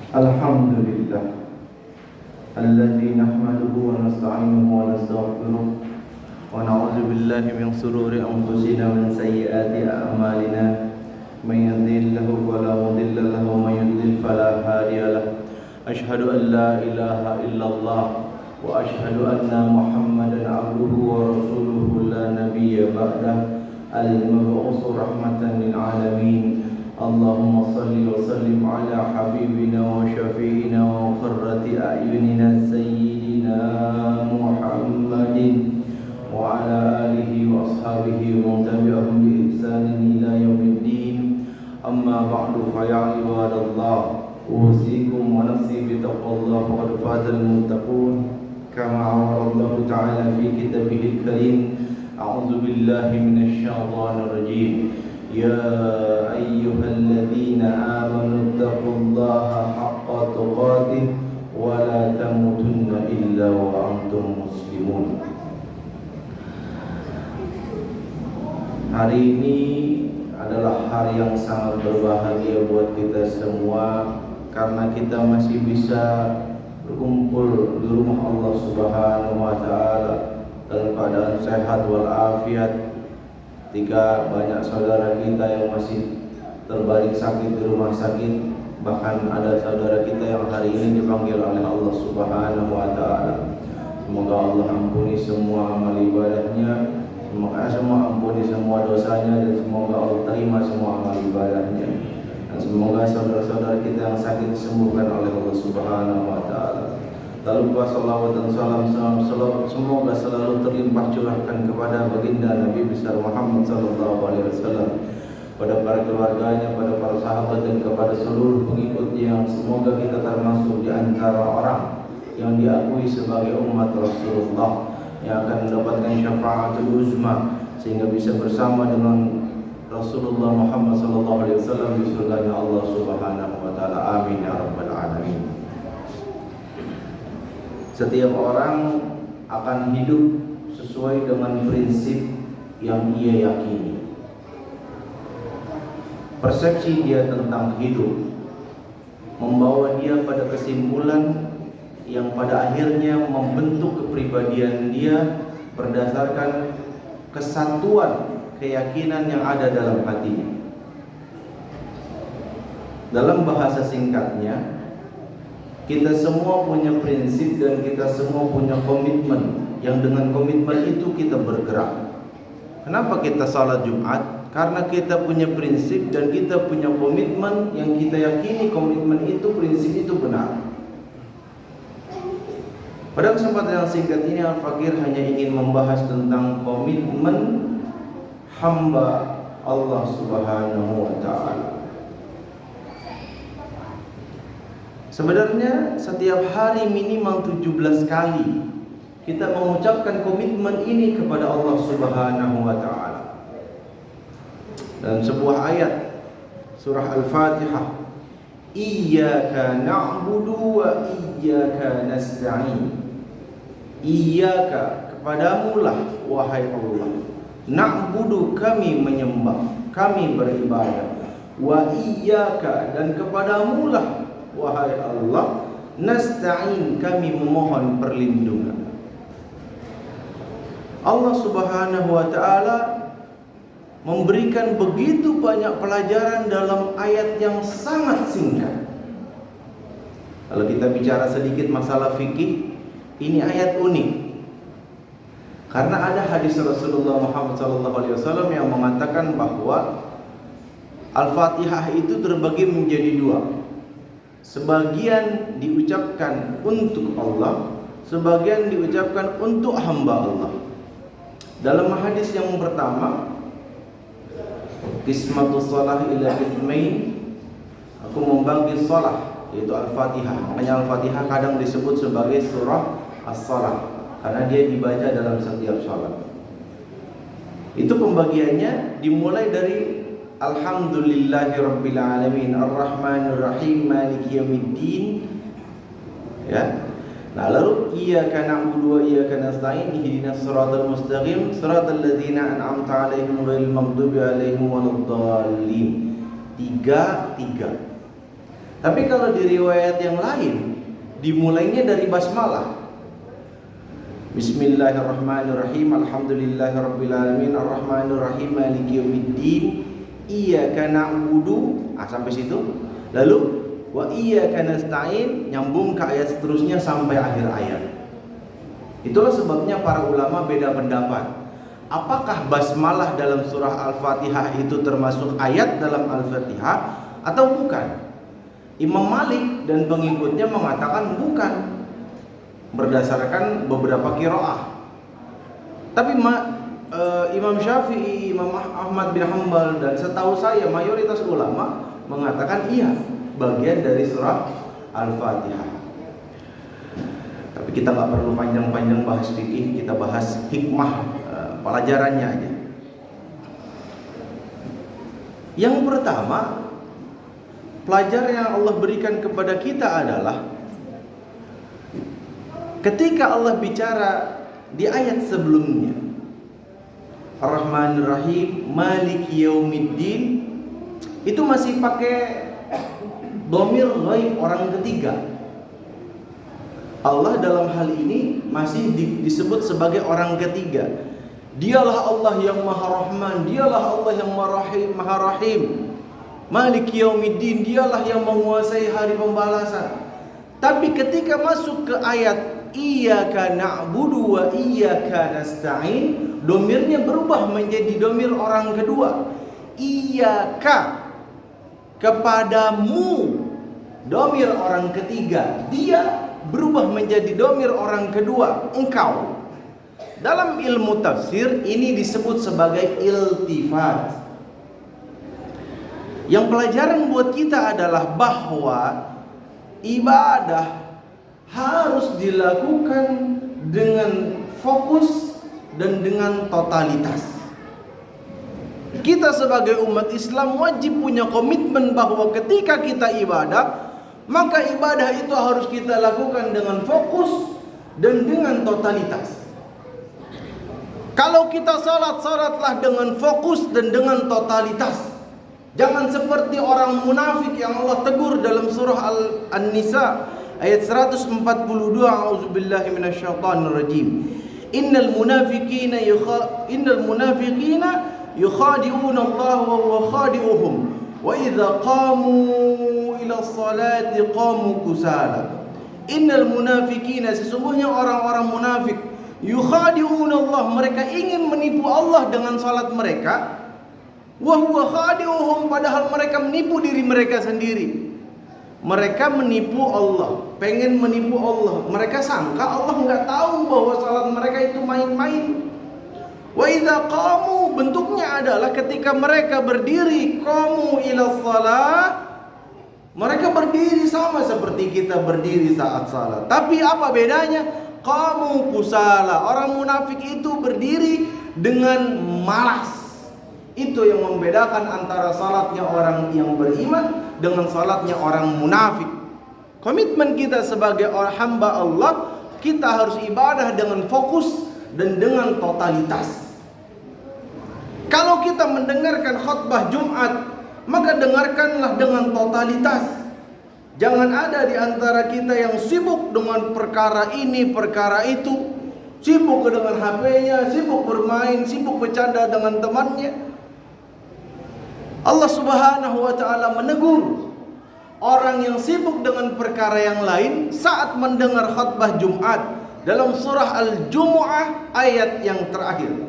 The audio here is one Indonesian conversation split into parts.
Alhamdulillah alladzi nahmaduhu wa nasta'inuhu wa nastaghfiruh wa na'udzu billahi min shururi anfusina wa min sayyiati a'malina may yahdihillahu fala mudilla lahu wa may yudlil fala hadiya lahu asyhadu an la ilaha illallah wa asyhadu anna muhammadan abduhu wa rasuluhu la nabiyya ba'dah al-mab'uts rahmatan lil alamin. Allahumma salli wa sallim ala habibina wa syafi'ina wa qurrati a'yunina sayyidina Muhammadin wa ala alihi wa ashabihi wa tabi'ahum bi ihsanin ila yaumiddin. Amma ba'du fa ya ibadallah usikum wa nafsi bi taqwallah faqad fazal muttaqun kama amara Allah ta'ala fi kitabihil karim. A'udzu billahi minasy syaithanir rajim. يا أيها الذين آمنوا اتقوا الله حق تقاته ولا تموتن إلا وأنتم مسلمون. Hari ini adalah hari yang sangat berbahagia buat kita semua karena kita masih bisa berkumpul di rumah Allah Subhanahu wa taala dalam keadaan sehat walafiat. Ketika banyak saudara kita yang masih terbaring sakit di rumah sakit, bahkan ada saudara kita yang hari ini dipanggil oleh Allah Subhanahu wa taala. Semoga Allah ampuni semua amal ibadahnya, semoga ampuni semua dosanya, dan semoga Allah terima semua amal ibadahnya. Dan semoga saudara-saudara kita yang sakit disembuhkan oleh Allah Subhanahu wa taala. Lalu salawat dan salam semoga selalu terlimpah curahkan kepada baginda Nabi besar Muhammad sallallahu alaihi wasallam, pada para keluarganya, pada para sahabat, dan kepada seluruh pengikutnya, yang semoga kita termasuk di antara orang yang diakui sebagai umat Rasulullah yang akan mendapatkan syafaatul uzma sehingga bisa bersama dengan Rasulullah Muhammad sallallahu alaihi wasallam di surganya Allah Subhanahu wa taala. Amin ya rabbal alamin. Setiap orang akan hidup sesuai dengan prinsip yang ia yakini. Persepsi dia tentang hidup membawa dia pada kesimpulan yang pada akhirnya membentuk kepribadian dia berdasarkan kesatuan keyakinan yang ada dalam hatinya. Dalam bahasa singkatnya, kita semua punya prinsip dan kita semua punya komitmen, yang dengan komitmen itu kita bergerak. Kenapa kita salat Jumat? Karena kita punya prinsip dan kita punya komitmen yang kita yakini komitmen itu, prinsip itu benar. Pada kesempatan yang singkat ini, Al-Fakir hanya ingin membahas tentang komitmen hamba Allah Subhanahu wa ta'ala. Sebenarnya setiap hari minimal 17 kali kita mengucapkan komitmen ini kepada Allah Subhanahu wa taala. Dalam sebuah ayat surah Al-Fatihah, Iyyaka na'budu wa iyyaka nasta'in. Iyyaka, kepadamulah wahai Allah. Na'budu, kami menyembah, kami beribadah. Wa iyyaka, dan kepadamulah wahai Allah, nasta'in, kami memohon perlindungan. Allah Subhanahu wa ta'ala memberikan begitu banyak pelajaran dalam ayat yang sangat singkat. Kalau kita bicara sedikit masalah fikih, ini ayat unik. Karena ada hadis Rasulullah Muhammad SAW yang mengatakan bahwa Al-Fatihah itu terbagi menjadi dua. Sebagian diucapkan untuk Allah, sebagian diucapkan untuk hamba Allah. Dalam hadis yang pertama, Qismatus shalah ila qismain, aku membagi shalah, yaitu Al-Fatihah. Makanya Al-Fatihah kadang disebut sebagai surah As-Shalah karena dia dibaca dalam setiap salat. Itu pembagiannya dimulai dari Alhamdulillahirabbil alamin arrahmanir rahim maliki yaumiddin, ya. Nah, lalu iyyaka na'budu wa iyyaka nasta'in ihdinas siratal mustaqim siratal ladzina an'amta 'alaihim ghairil maghdubi 'alaihim waladdallin. Tiga. Tapi kalau di riwayat yang lain dimulainya dari basmalah. Bismillahirrahmanirrahim. Alhamdulillahirabbil alamin arrahmanir rahim maliki yaumiddin. Iyyaka na'budu, sampai situ. Lalu wa iyyaka nasta'in, nyambung ke ayat seterusnya sampai akhir ayat. Itulah sebabnya para ulama beda pendapat. Apakah basmalah dalam surah Al-Fatihah itu termasuk ayat dalam Al-Fatihah atau bukan? Imam Malik dan pengikutnya mengatakan bukan, berdasarkan beberapa qiraah. Tapi Imam Syafi'i, Imam Ahmad bin Hanbal, dan setahu saya mayoritas ulama mengatakan iya, bagian dari surah Al-Fatihah. Tapi kita nggak perlu panjang-panjang bahas fikih, kita bahas hikmah pelajarannya aja. Yang pertama, pelajaran yang Allah berikan kepada kita adalah ketika Allah bicara di ayat sebelumnya, Ar-Rahmanir Rahim, Maliki Yaumiddin, itu masih pakai dhamir ghaib, orang ketiga. Allah dalam hal ini masih disebut sebagai orang ketiga. Dialah Allah yang Maha Rahman, dialah Allah yang Maha Rahim. Maliki Yaumiddin, dialah yang menguasai hari pembalasan. Tapi ketika masuk ke ayat Iyyaka na'budu wa iyyaka nasta'in, domirnya berubah menjadi domir orang kedua. Iyyaka, kepadamu, domir orang ketiga. Dia berubah menjadi domir orang kedua, engkau. Dalam ilmu tafsir ini disebut sebagai iltifat. Yang pelajaran buat kita adalah bahwa ibadah harus dilakukan dengan fokus dan dengan totalitas. Kita sebagai umat Islam wajib punya komitmen bahwa ketika kita ibadah, maka ibadah itu harus kita lakukan dengan fokus dan dengan totalitas. Kalau kita salatlah dengan fokus dan dengan totalitas. Jangan seperti orang munafik yang Allah tegur dalam surah An-Nisa ayat 142. A'udzubillahi minasyaitonirrajim. Innal munafiqina yukhadi'una Allah wa huwa khadi'uhum wa idza qamu ila sholati qamu kusala. Innal munafiqina, sesungguhnya orang-orang munafik, yukhadi'una Allah, mereka ingin menipu Allah dengan salat mereka, wa huwa khadi'uhum, padahal mereka menipu diri mereka sendiri. Mereka menipu Allah, pengen menipu Allah. Mereka sangka Allah nggak tahu bahwa salat mereka itu main-main. Wa idza qamu, bentuknya adalah ketika mereka berdiri, qamu ila shalah, mereka berdiri sama seperti kita berdiri saat salat. Tapi apa bedanya? Qamu kusala, orang munafik itu berdiri dengan malas. Itu yang membedakan antara salatnya orang yang beriman dengan salatnya orang munafik. Komitmen kita sebagai orang hamba Allah, kita harus ibadah dengan fokus dan dengan totalitas. Kalau kita mendengarkan khutbah Jumat, maka dengarkanlah dengan totalitas. Jangan ada di antara kita yang sibuk dengan perkara ini, perkara itu, sibuk dengan HP-nya, sibuk bermain, sibuk bercanda dengan temannya. Allah Subhanahu wa ta'ala menegur orang yang sibuk dengan perkara yang lain saat mendengar khutbah Jumat dalam surah Al-Jumu'ah ayat yang terakhir.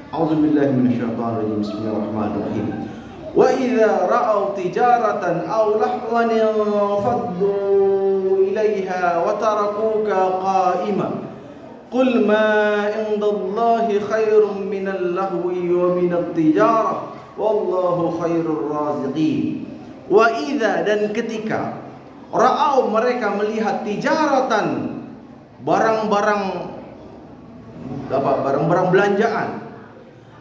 A'udzubillahi minasyaitonirrajim. Bismillahirrahmanirrahim. Wa idza ra'aw tijaratan aw lahwan faddu ilaiha wa tarakuka qa'ima. Qul ma 'indallahi khairum minal lahwi wa minat tijarah wallahu khairur raziqin. Wa idza, dan ketika ra'au, mereka melihat tijaratan, barang-barang belanjaan,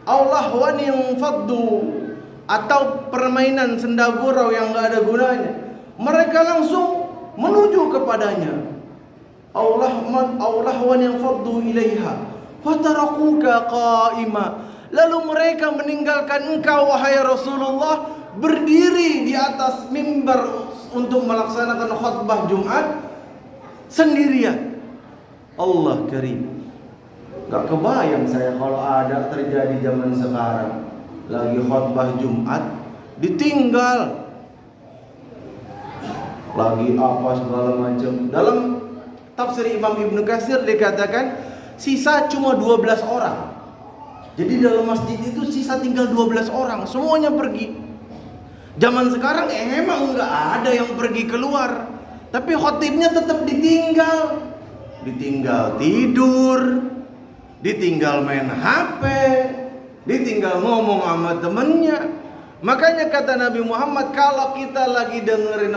Allah yang faddu, atau permainan senda gurau yang enggak ada gunanya, mereka langsung menuju kepadanya. Allah yang faddu ilaiha fatarakuka qa'ima, lalu mereka meninggalkan engkau wahai Rasulullah berdiri di atas mimbar untuk melaksanakan khutbah Jumat sendirian. Allah karim. Gak kebayang saya kalau ada terjadi zaman sekarang lagi khutbah Jumat ditinggal, lagi apa segala macam. Dalam tafsir Imam Ibnu Katsir dikatakan sisa cuma 12 orang. Jadi dalam masjid itu sisa tinggal 12 orang, semuanya pergi. Zaman sekarang emang nggak ada yang pergi keluar, tapi khotibnya tetap ditinggal. Ditinggal tidur, ditinggal main HP, ditinggal ngomong sama temennya. Makanya kata Nabi Muhammad, kalau kita lagi dengerin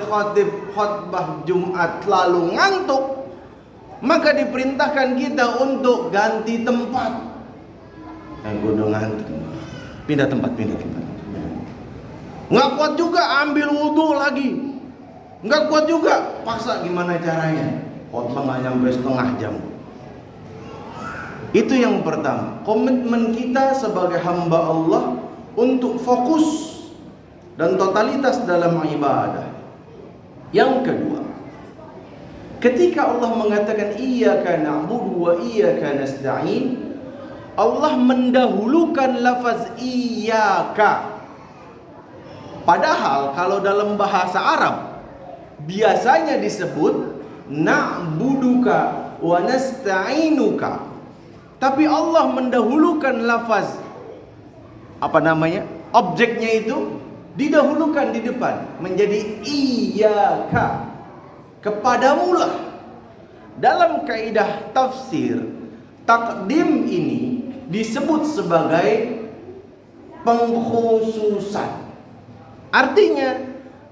khutbah Jumat lalu ngantuk, maka diperintahkan kita untuk ganti tempat. Gue udah ngantuk, pindah tempat. Nggak kuat juga ambil wudhu lagi, nggak kuat juga paksa gimana caranya. Khutbah nggak nyampe setengah jam. Itu yang pertama, komitmen kita sebagai hamba Allah untuk fokus dan totalitas dalam ibadah. Yang kedua, ketika Allah mengatakan iyyaka na'budu wa iyyaka nasta'in, Allah mendahulukan lafaz iyyaka. Padahal kalau dalam bahasa Arab biasanya disebut na'buduka wa nasta'inuka. Tapi Allah mendahulukan lafaz objeknya itu didahulukan di depan menjadi iyyaka, kepadamulah. Dalam kaidah tafsir, takdim ini disebut sebagai pengkhususan. Artinya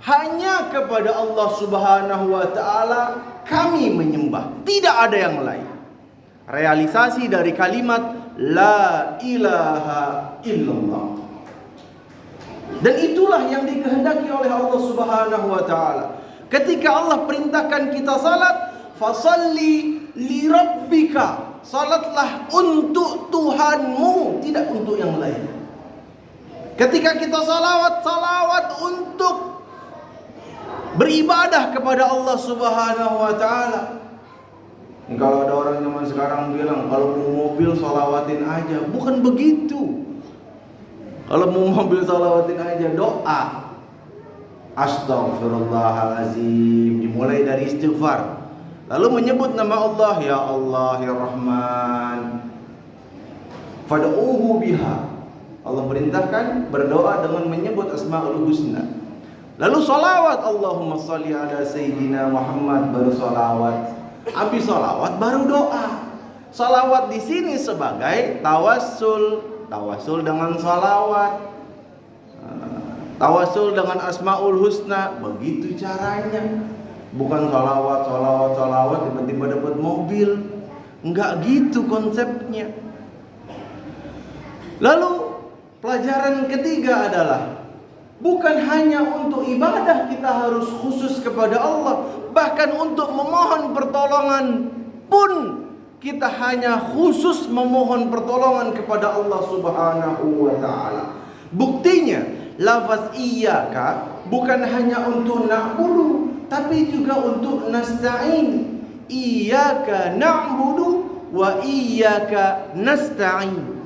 hanya kepada Allah Subhanahu wa taala kami menyembah, tidak ada yang lain. Realisasi dari kalimat la ilaha illallah. Dan itulah yang dikehendaki oleh Allah Subhanahu wa taala. Ketika Allah perintahkan kita salat, fasalli li rabbika, salatlah untuk Tuhanmu, tidak untuk yang lain. Ketika kita salawat untuk beribadah kepada Allah Subhanahu wa taala. Kalau ada orang zaman sekarang bilang kalau mau mobil salawatin aja, bukan begitu. Kalau mau mobil salawatin aja, doa Astaghfirullahalazim, dimulai dari istighfar, lalu menyebut nama Allah, ya Allah ya Rahman, fad'uhu biha. Allah perintahkan berdoa dengan menyebut Asmaul Husna. Lalu salawat, Allahumma salli ala Sayyidina Muhammad, baru salawat. Habis salawat baru doa. Salawat di sini sebagai tawassul dengan salawat, tawassul dengan Asmaul Husna. Begitu caranya. Bukan salawat tiba-tiba dapat mobil. Enggak gitu konsepnya. Lalu pelajaran ketiga adalah bukan hanya untuk ibadah kita harus khusus kepada Allah, bahkan untuk memohon pertolongan pun kita hanya khusus memohon pertolongan kepada Allah Subhanahu wa taala. Buktinya lafaz iyyaka bukan hanya untuk na'budu, tapi juga untuk nasta'in. Iyyaka na'budu wa iyyaka nasta'in.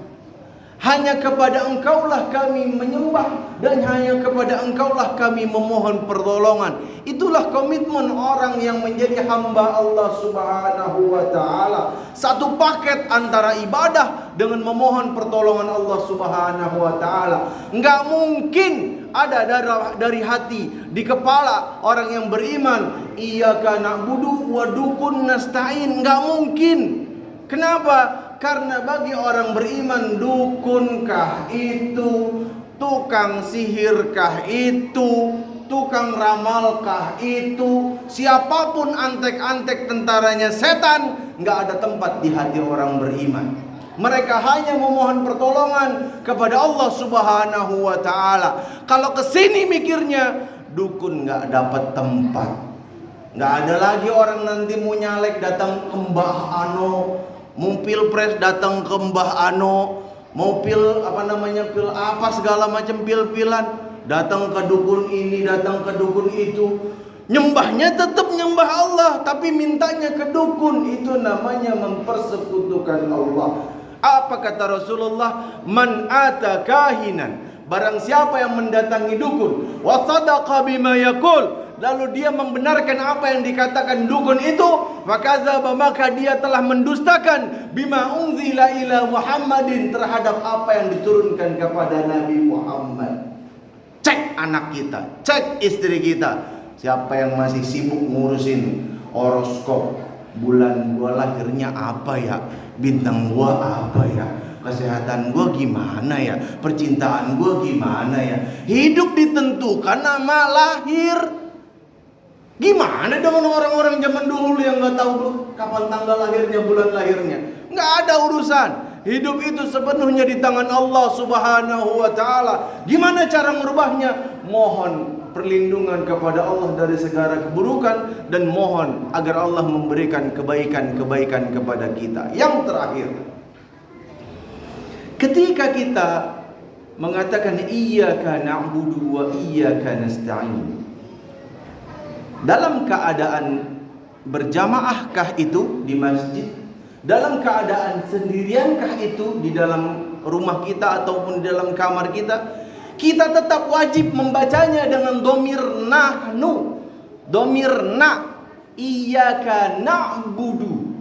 Hanya kepada Engkaulah kami menyembah dan hanya kepada Engkaulah kami memohon pertolongan. Itulah komitmen orang yang menjadi hamba Allah Subhanahu wa taala. Satu paket antara ibadah dengan memohon pertolongan Allah Subhanahu wa taala. Enggak mungkin ada dari hati di kepala orang yang beriman iyyaka na'budu wa dukun nasta'in. Enggak mungkin. Kenapa? Karena bagi orang beriman, dukunkah itu, tukang sihirkah itu, tukang ramalkah itu, siapapun antek-antek tentaranya setan, nggak ada tempat di hati orang beriman. Mereka hanya memohon pertolongan kepada Allah Subhanahu wa taala. Kalau kesini mikirnya, dukun nggak dapat tempat. Nggak ada lagi orang nanti mau nyalek datang ke Mbah Ano, mau pilpres datang ke Mbah Ano, mau pil apa segala macam pil-pilan, datang ke dukun ini, datang ke dukun itu. Nyembahnya tetap nyembah Allah, tapi mintanya ke dukun. Itu namanya mempersekutukan Allah. Apa kata Rasulullah? Man ata kahinan, barang siapa yang mendatangi dukun, wa sadaqa bima yaqul, lalu dia membenarkan apa yang dikatakan dukun itu, fakadzaba, maka dia telah mendustakan bima unzila ila Muhammadin, terhadap apa yang diturunkan kepada Nabi Muhammad. Cek anak kita, cek istri kita. Siapa yang masih sibuk ngurusin horoskop, bulan gua lahirnya apa ya, bintang gua apa ya, kesehatan gua gimana ya, percintaan gua gimana ya. Hidup ditentukan nama lahir. Gimana dengan orang-orang zaman dulu yang nggak tahu kapan tanggal lahirnya, bulan lahirnya? Nggak ada urusan. Hidup itu sepenuhnya di tangan Allah Subhanahu wa Ta'ala. Gimana cara merubahnya? Mohon perlindungan kepada Allah dari segala keburukan, dan mohon agar Allah memberikan kebaikan-kebaikan kepada kita. Yang terakhir, ketika kita mengatakan iyyaka na'budu wa iyyaka nasta'in, dalam keadaan berjamaahkah itu di masjid, dalam keadaan sendiriankah itu di dalam rumah kita ataupun di dalam kamar kita, kita tetap wajib membacanya dengan domir nahnu, domir na, iyyaka na'budu.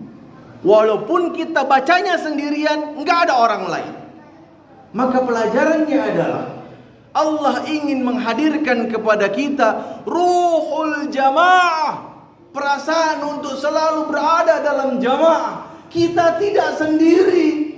Walaupun kita bacanya sendirian, nggak ada orang lain. Maka pelajarannya adalah Allah ingin menghadirkan kepada kita ruhul jamaah, perasaan untuk selalu berada dalam jamaah. Kita tidak sendiri.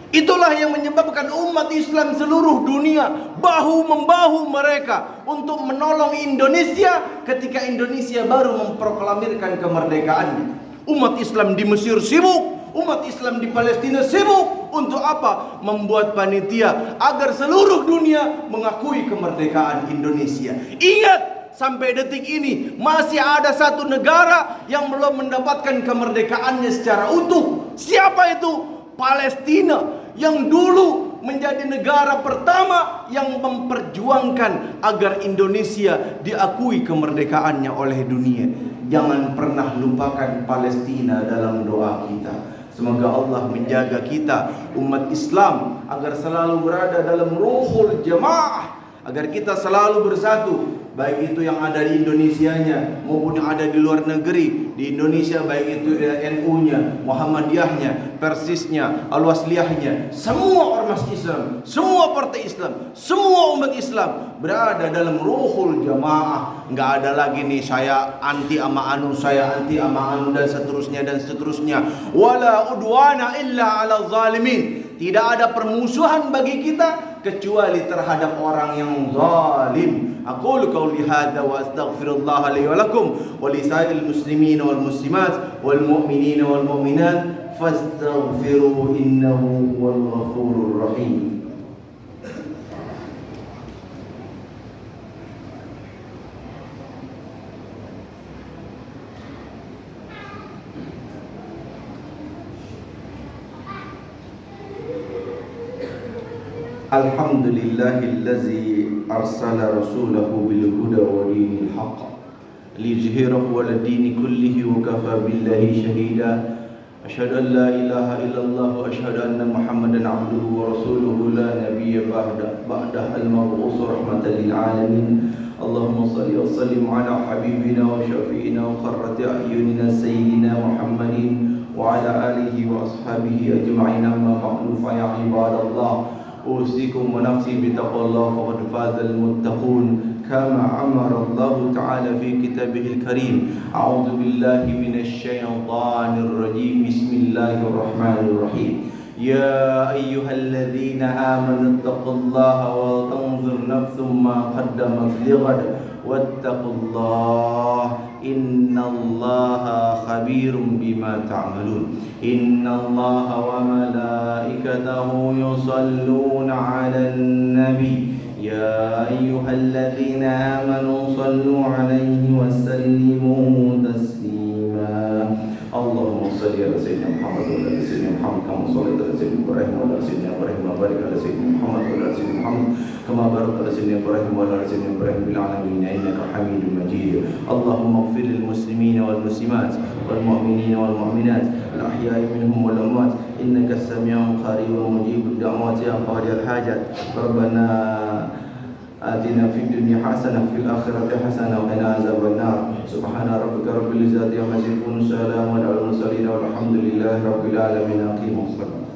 Itulah yang menyebabkan umat Islam seluruh dunia bahu-membahu mereka untuk menolong Indonesia ketika Indonesia baru memproklamirkan kemerdekaannya. Umat Islam di Mesir sibuk, umat Islam di Palestina sibuk. Untuk apa? Membuat panitia agar seluruh dunia mengakui kemerdekaan Indonesia. Ingat, sampai detik ini masih ada satu negara yang belum mendapatkan kemerdekaannya secara utuh. Siapa itu? Palestina, yang dulu menjadi negara pertama yang memperjuangkan agar Indonesia diakui kemerdekaannya oleh dunia. Jangan pernah lupakan Palestina dalam doa kita. Semoga Allah menjaga kita, umat Islam, agar selalu berada dalam ruhul jamaah, agar kita selalu bersatu, baik itu yang ada di Indonesianya maupun yang ada di luar negeri. Di Indonesia baik itu NU-nya, Muhammadiyahnya, Persisnya, Al-Wasliyahnya, semua ormas Islam, semua partai Islam, semua umat Islam berada dalam ruhul jamaah. Nggak ada lagi nih saya anti ama anu, saya anti ama anu, dan seterusnya dan seterusnya. Wala udwana illa 'ala zalimin. Tidak ada permusuhan bagi kita kecuali terhadap orang yang zalim. Aqulu qauli hadza wa astaghfirullah li wa lakum wa li sa'il muslimin wal muslimat wal mu'minin wal mu'minat fastaghfiru innahu huwal ghafurur rahim. Alhamdulillahillazi arsala rasulahu bil huda wa dinil haqq liyuzhirahu 'ala dini kullihi wa kafa billahi shahida. Asyhadu an la ilaha illallah wa asyhadu anna Muhammadan 'abduhu wa rasuluhu la nabiyya ba'da al-mab'uts rahmatan lil 'alamin. Allahumma shalli wa sallim 'ala habibina wa syafi'ina wa qurrati a'yunina sayyidina Muhammadin wa 'ala alihi wa ashabihi ajma'in. Amma ba'du, fa ya ibadallah, أوصيكم ونفسي بتقوى الله فقد فاز المتقون كما أمر الله تعالى في كتابه الكريم. أعوذ بالله من الشيطان الرجيم. بسم الله الرحمن الرحيم. يا أيها الذين آمنوا اتقوا الله وتنظر نفس ما قدمت لغد واتقوا الله إن الله خبير بما تعملون. إن الله وملائكته يصلون على النبي يا أيها الذين آمنوا صلوا عليه وسلموا تسليما. اللهم صل على سيدنا محمد وعلى آل سيدنا محمد كما صليت على سيدنا إبراهيم وعلى آل سيدنا إبراهيم وبارك على سيدنا محمد وعلى آل سيدنا محمد كما باركت على سيدنا إبراهيم وعلى آل سيدنا إبراهيم في العالمين إنك حميد مجيد. اللهم اغفر للمسلمين والمسلمات والمؤمنين والمؤمنات الأحياء منهم والأموات إنك السميع قريب مجيب الدعوات يا قاضي الحاجات. ربنا آتنا في الدنيا حسنة وفي الآخرة حسنة وقنا عذاب النار. سبحان ربك رب العزة عما يصفون، سلام على المرسلين والحمد لله رب العالمين. أقيموا الصلاة.